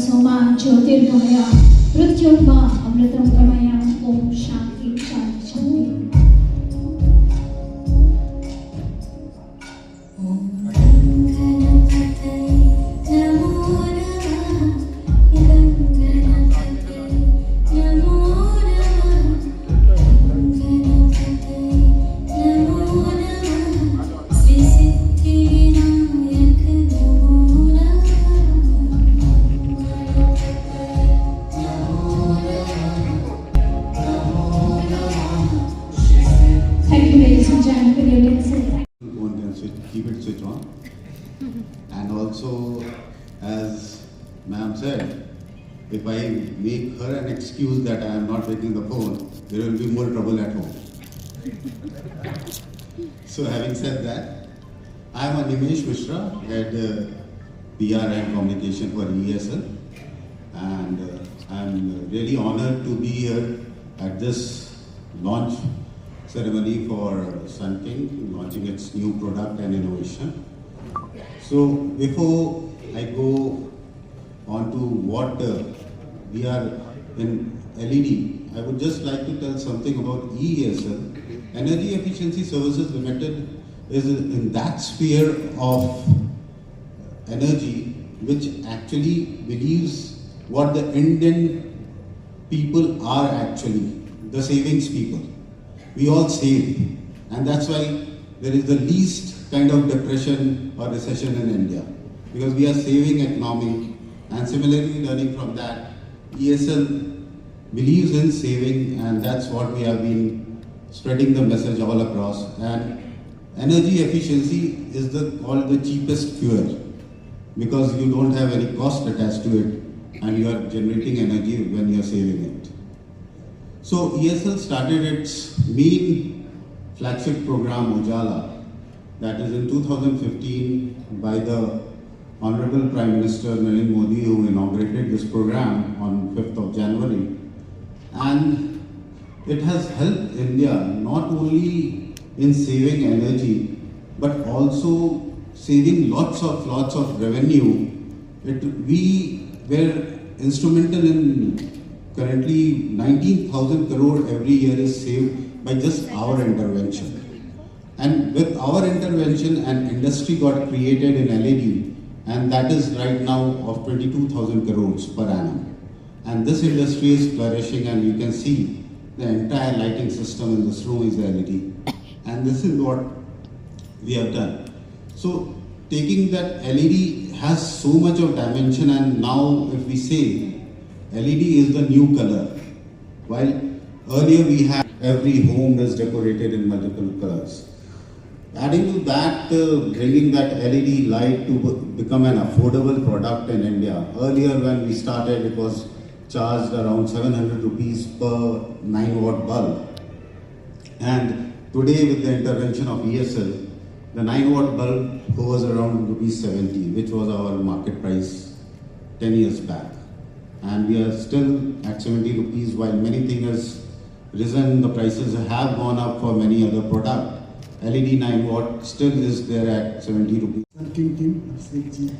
सोम ज्योतिर्गमय मृत्युर्मा अमृतम गमय। ओम शांति शांति शांति। Keep it switch on. And also, as ma'am said, if I make her an excuse that I am not taking the phone, there will be more trouble at home. So having said that, I am Animesh Mishra, head PR and communication for ESL, and I am really honored to be here at this launch ceremony for Sun King, launching its new product and innovation. So before I go on to what we are in LED, I would just like to tell something about ESL. Energy Efficiency Services Limited is in that sphere of energy which actually believes what the Indian people are actually, the savings people. We all save, and that's why there is the least kind of depression or recession in India, because we are saving economy. And similarly, learning from that, ESL believes in saving, and that's what we have been spreading the message all across. And energy efficiency is called the cheapest fuel, because you don't have any cost attached to it, and you are generating energy when you are saving it. So ESL started its main flagship program Ujala, that is in 2015 by the Honorable Prime Minister Narendra Modi, who inaugurated this program on 5th of January. And it has helped India not only in saving energy, but also saving lots of revenue. We were instrumental in currently 19,000 crore every year is saved by just our intervention. And with our intervention, an industry got created in LED, and that is right now of 22,000 crores per annum. And this industry is flourishing, and you can see the entire lighting system in this room is LED. And this is what we have done. So taking that LED has so much of dimension, and now if we say LED is the new color. While earlier we had every home is decorated in multiple colors. Adding to that, bringing that LED light to become an affordable product in India. Earlier when we started, it was charged around 700 rupees per 9-watt bulb. And today with the intervention of ESL, the 9-watt bulb hovers around rupees 70, which was our market price 10 years back. And we are still at 70 rupees, while many things has risen, the prices have gone up for many other products. LED 9-watt still is there at 70 rupees. Working team, Sriji,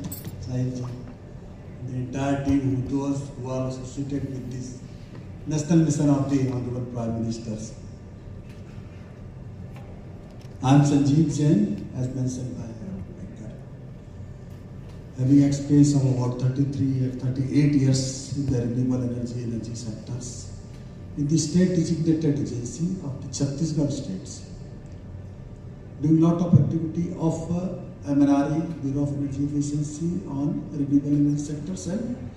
Sahilji, the entire team who are associated with this national mission of the Honorable Prime Ministers. I am Sanjeev Jain, as mentioned by Venkat. Having experience of about 38 years in the renewable energy sectors in the state designated agency of the Chhattisgarh states, doing lot of activity of MNRE, Bureau of Energy Efficiency, on renewable energy sectors and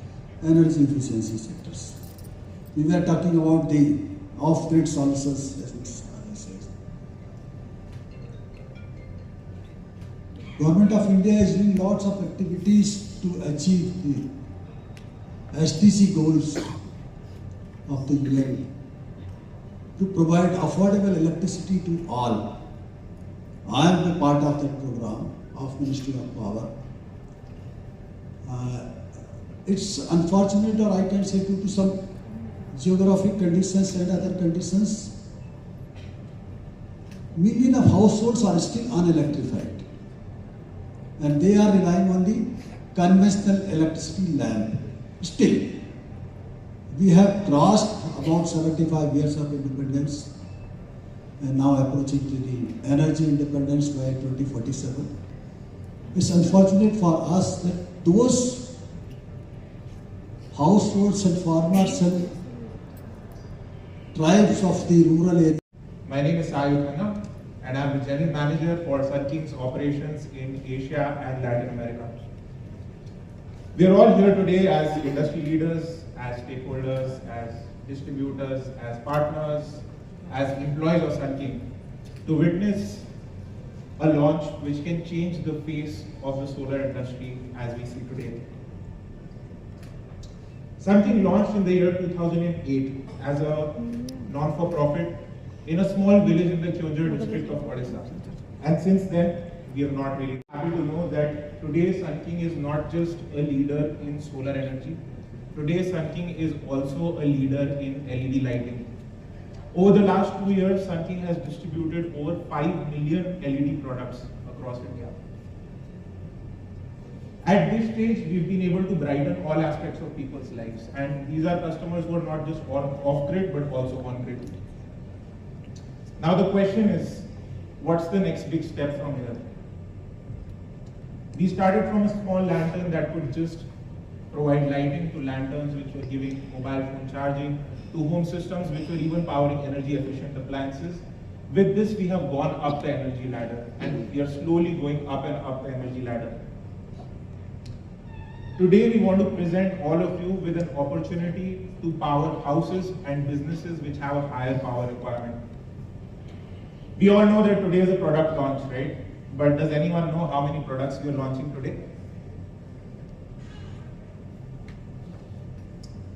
energy efficiency sectors. We were talking about the off-grid solutions, as Mr. Sahani says. Government of India is doing lots of activities to achieve the SDG goals of the UN, to provide affordable electricity to all. I am a part of that program of Ministry of Power. It's unfortunate, or I can say due to some geographic conditions and other conditions, millions of households are still unelectrified, and they are relying on the conventional electricity lamp. Still, we have crossed about 75 years of independence and now approaching to the energy independence by 2047. It's unfortunate for us that those households and farmers and tribes of the rural area. My name is Ya'atag and I'm the General Manager for Sun King's operations in Asia and Latin America. We are all here today as industry leaders, as stakeholders, as distributors, as partners, as employees of Sun King to witness a launch which can change the face of the solar industry as we see today. Sun King launched in the year 2008 as a non-for-profit in a small village in the Kyonjhar district of Odisha. And since then, we are not really happy to know that today Sun King is not just a leader in solar energy. Today Sun King is also a leader in LED lighting. Over the last 2 years, Sun King has distributed over 5 million LED products across India. At this stage, we've been able to brighten all aspects of people's lives. And these are customers who are not just off-grid, but also on-grid. Now the question is, what's the next big step from here? We started from a small lantern that could just provide lighting to lanterns which were giving mobile phone charging, to home systems which were even powering energy efficient appliances. With this, we have gone up the energy ladder and we are slowly going up and up the energy ladder. Today, we want to present all of you with an opportunity to power houses and businesses which have a higher power requirement. We all know that today is a product launch, right? But does anyone know how many products we are launching today?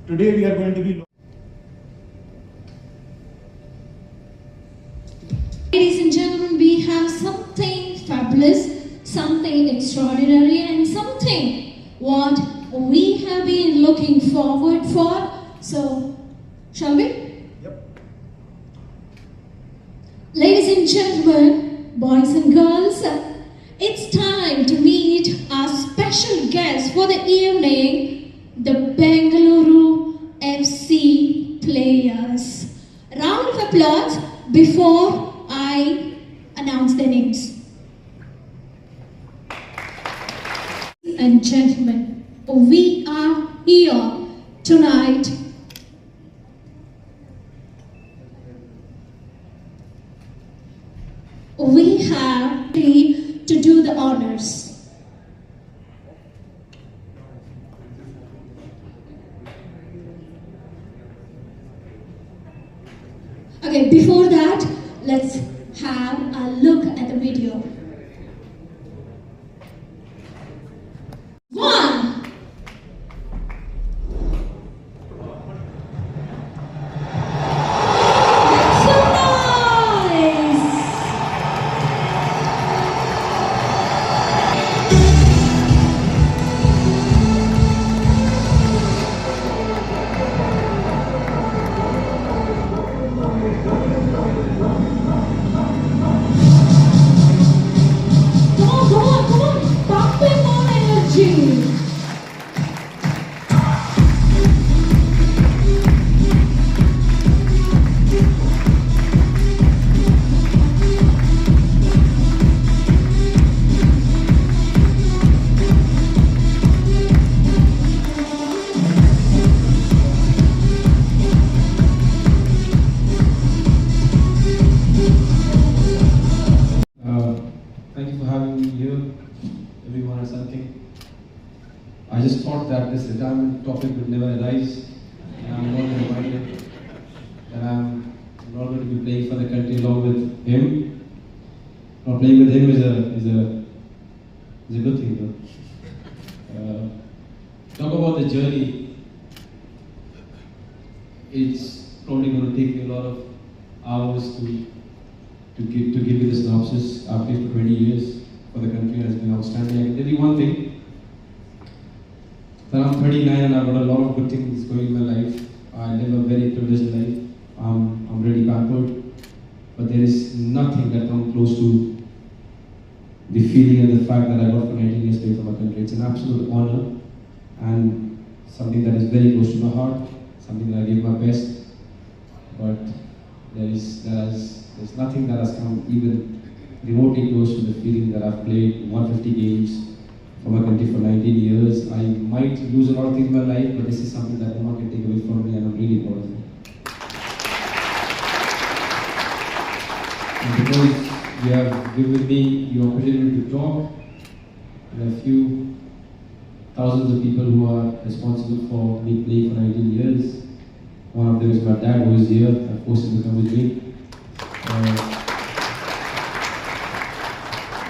Today we are going to be. Ladies and gentlemen, we have something fabulous, something extraordinary, and something what we have been looking forward for. So, shall we? Yep. Ladies and gentlemen, boys and girls, it's time to meet our special guest for the evening, the Bengaluru FC players. Round of applause before I announce their names. And gentlemen, we are here tonight we have to do the honors. Okay, before that, let's have a look at the video. One. So nice. Come on, pump in more energy. Thank you for having me here, everyone or something. I just thought that this retirement topic would never arise, and I'm not reminded that I'm not going to be playing for the country along with him. Not playing with him is a good thing, though. Talk about the journey. It's probably going to take me a lot of hours to give you the synopsis. I've played for 20 years for the country, has been outstanding. I can tell you one thing, that I'm 39 and I've got a lot of good things going in my life. I live a very privileged life. I'm really backward, but there is nothing that comes close to the feeling and the fact that I got for 19 years playing for my country. It's an absolute honor, and something that is very close to my heart, something that I gave my best, but there's nothing that has come even remotely close to the feeling that I've played 150 games for my country for 19 years. I might lose a lot of things in my life, but this is something that no one can take away from me, and I'm really proud of it. And because you have given me the opportunity to talk, there are a few thousands of people who are responsible for me playing for 19 years. One of them is my dad, who is here. I forced him to come with me.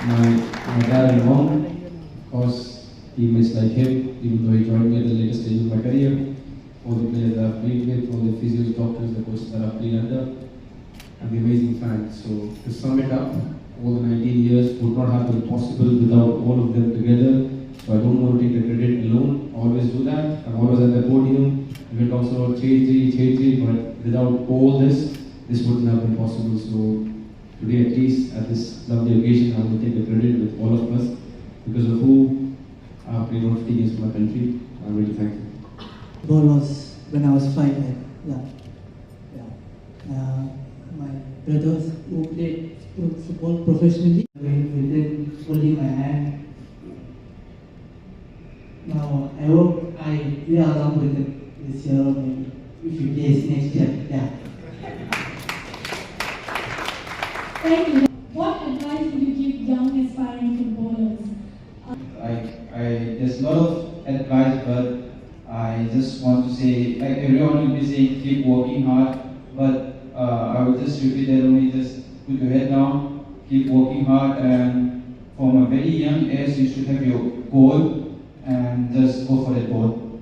My dad and mom, of course, teammates like him, even though he joined me at the later stage of my career, all the players that I've played with, all the physios, doctors, the coaches that I've played under, and the amazing fans. So to sum it up, all the 19 years would not have been possible without all of them together. So I don't want to take the credit alone. I always do that. I'm always at the podium. We talk about change, but without all this wouldn't have been possible. So today, at least at this lovely occasion, I will take the credit with all of us because of who I have played 150 games for my country. I'm really thankful. Goal was when I was 5. My brothers who played football professionally, with them holding my hand. Now I hope we are along with them this year, maybe if you plays next year. Yeah. Thank you. What advice would you give young aspiring footballers? There's a lot of advice, but I just want to say, like everyone will be saying, keep working hard, but I will just repeat that only, just put your head down, keep working hard, and from a very young age, you should have your goal, and just go for that goal.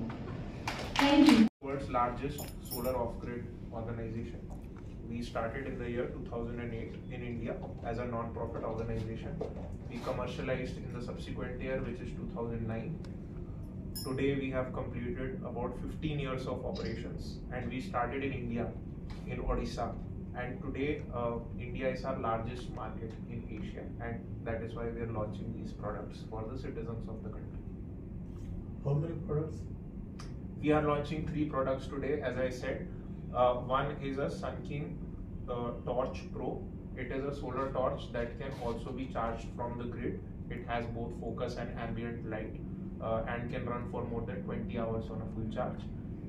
Thank you. World's largest solar off-grid organization. We started in the year 2008 in India as a non-profit organization. We commercialized in the subsequent year, which is 2009. Today we have completed about 15 years of operations, and we started in India, in Odisha. And today India is our largest market in Asia, and that is why we are launching these products for the citizens of the country. How many products? We are launching 3 products today, as I said. One is a Sun King Torch Pro. It is a solar torch that can also be charged from the grid. It has both focus and ambient light and can run for more than 20 hours on a full charge.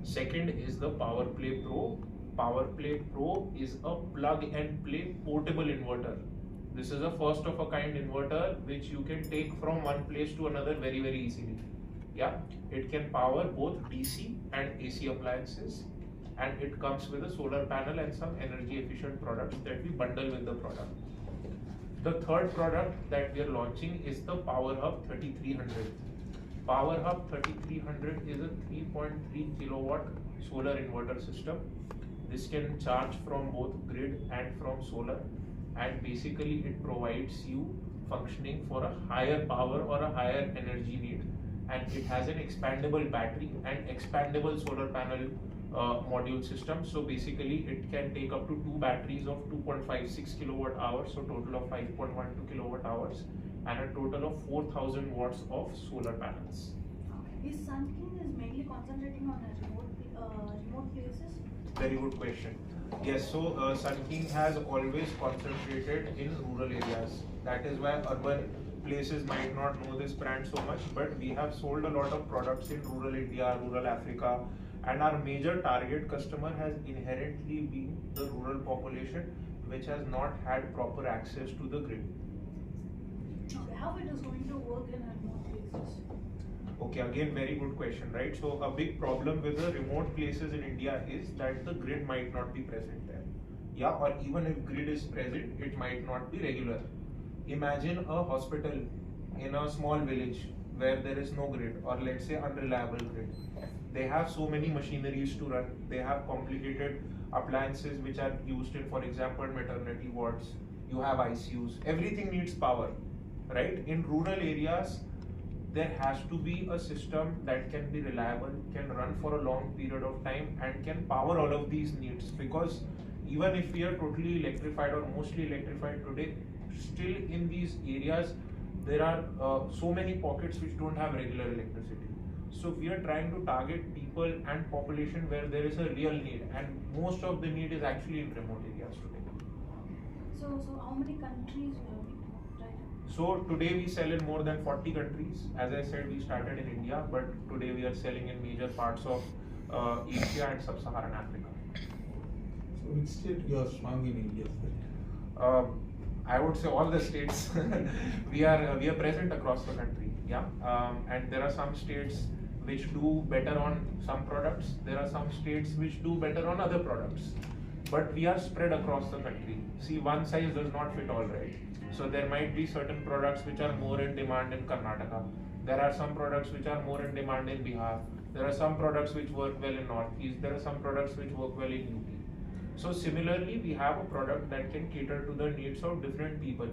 Second is the Power Play Pro. Power Play Pro is a plug and play portable inverter. This is a first of a kind inverter which you can take from one place to another very easily. Yeah, it can power both DC and AC appliances, and it comes with a solar panel and some energy efficient products that we bundle with the product. The third product that we are launching is the Power Hub 3300. Power Hub 3300 is a 3.3 kilowatt solar inverter system. This can charge from both grid and from solar, and basically it provides you functioning for a higher power or a higher energy need, and it has an expandable battery and expandable solar panel module system. So basically it can take up to 2 batteries of 2.56 kilowatt hours, so total of 5.12 kilowatt hours, and a total of 4000 watts of solar panels. Is Sun King is mainly concentrating on remote places? Very good question. Yes, so Sun King has always concentrated in rural areas. That is why urban places might not know this brand so much, but we have sold a lot of products in rural India, rural Africa, and our major target customer has inherently been the rural population which has not had proper access to the grid. Okay, how it is going to work in remote places? Okay, again very good question, right? So a big problem with the remote places in India is that the grid might not be present there. Yeah, or even if grid is present, it might not be regular. Imagine a hospital in a small village where there is no grid, or let's say unreliable grid. They have so many machineries to run. They have complicated appliances which are used in, for example, maternity wards. You have ICUs. Everything needs power, right? In rural areas, there has to be a system that can be reliable, can run for a long period of time, and can power all of these needs. Because even if we are totally electrified or mostly electrified today, still in these areas there are so many pockets which don't have regular electricity. So we are trying to target people and population where there is a real need, and most of the need is actually in remote areas today. So how many countries you have been right? So today we sell in more than 40 countries. As I said, we started in India, but today we are selling in major parts of Asia and Sub-Saharan Africa. So which state you are strong in India? I would say all the states. we are present across the country, yeah. And there are some states which do better on some products. There are some states which do better on other products. But we are spread across the country. See, one size does not fit all, right? So there might be certain products which are more in demand in Karnataka. There are some products which are more in demand in Bihar. There are some products which work well in Northeast. There are some products which work well in UP. So similarly, we have a product that can cater to the needs of different people,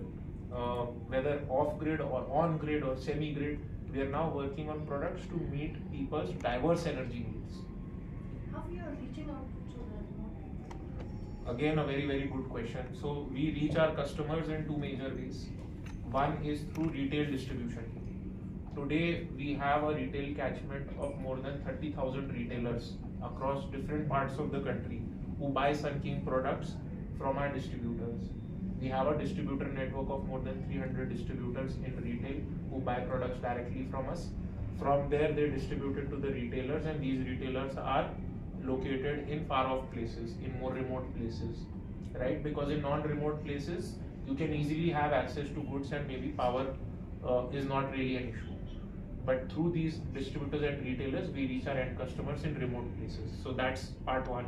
whether off-grid or on-grid or semi-grid. We are now working on products to meet people's diverse energy needs. How you are reaching out to the remote? Again, a very, very good question. So we reach our customers in two major ways. One is through retail distribution. Today, we have a retail catchment of more than 30,000 retailers across different parts of the country who buy Sun King products from our distributors. We have a distributor network of more than 300 distributors in retail who buy products directly from us. From there, they distribute it to the retailers, and these retailers are located in far off places, in more remote places, right? Because in non-remote places, you can easily have access to goods and maybe power is not really an issue. But through these distributors and retailers, we reach our end customers in remote places. So that's part one.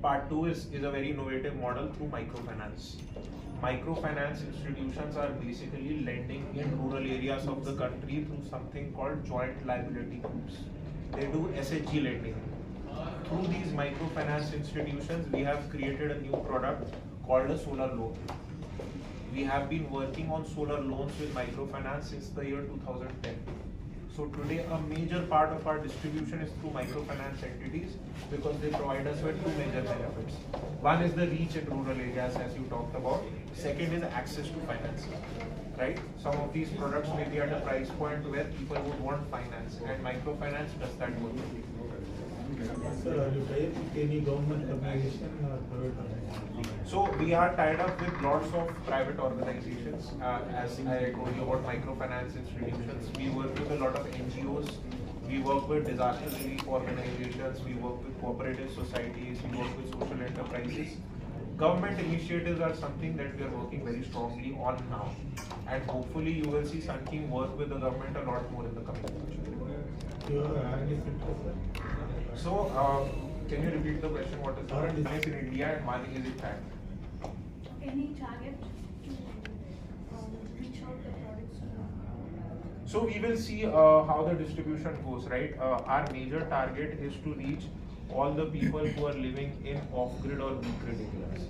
Part two is a very innovative model through microfinance. Microfinance institutions are basically lending in rural areas of the country through something called joint liability groups. They do SHG lending. Through these microfinance institutions, we have created a new product called a solar loan. We have been working on solar loans with microfinance since the year 2010. So today a major part of our distribution is through microfinance entities because they provide us with two major benefits. One is the reach in rural areas, as you talked about. Second is access to financing, right? Some of these products may be at a price point where people would want finance, and microfinance does that work. Sir, are you tied with any government organization or private organization? So we are tied up with lots of private organizations. As I told you about microfinance institutions, we work with a lot of NGOs. We work with disaster relief organizations. We work with cooperative societies. We work with social enterprises. Government initiatives are something that we are working very strongly on now, and hopefully you will see Sun King work with the government a lot more in the coming future. You are R&D center, sir. So, can you repeat the question? What is R&D in India and one is in China? Any target to reach out the products to the So we will see how the distribution goes, right? Our major target is to reach all the people who are living in off-grid or weak-grid areas,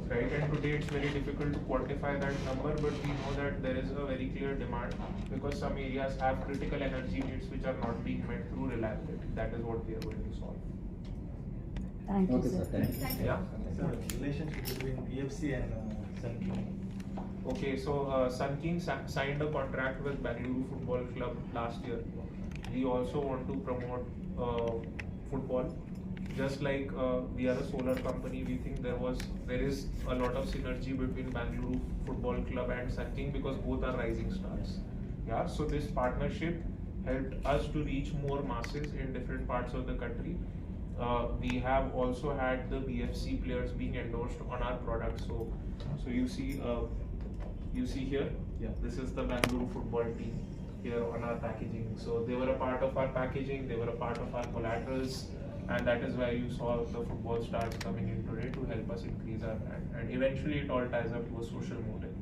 right? And today it's very difficult to quantify that number, but we know that there is a very clear demand because some areas have critical energy needs which are not being met through reliability. That is what we are going to solve. Thank you, sir. Thank you. Yeah. Sir, relationship between PFC and Sun King. Okay, so Sun King signed a contract with Bangalore Football Club last year. We also want to promote football. Just like we are a solar company, we think there is a lot of synergy between Bangalore Football Club and Sun King because both are rising stars. Yeah, so this partnership helped us to reach more masses in different parts of the country. We have also had the BFC players being endorsed on our products. So you see here, yeah, this is the Bangalore football team here on our packaging. So they were a part of our packaging, they were a part of our collaterals, and that is why you saw the football stars coming in today to help us increase our brand. And eventually it all ties up to a social motive.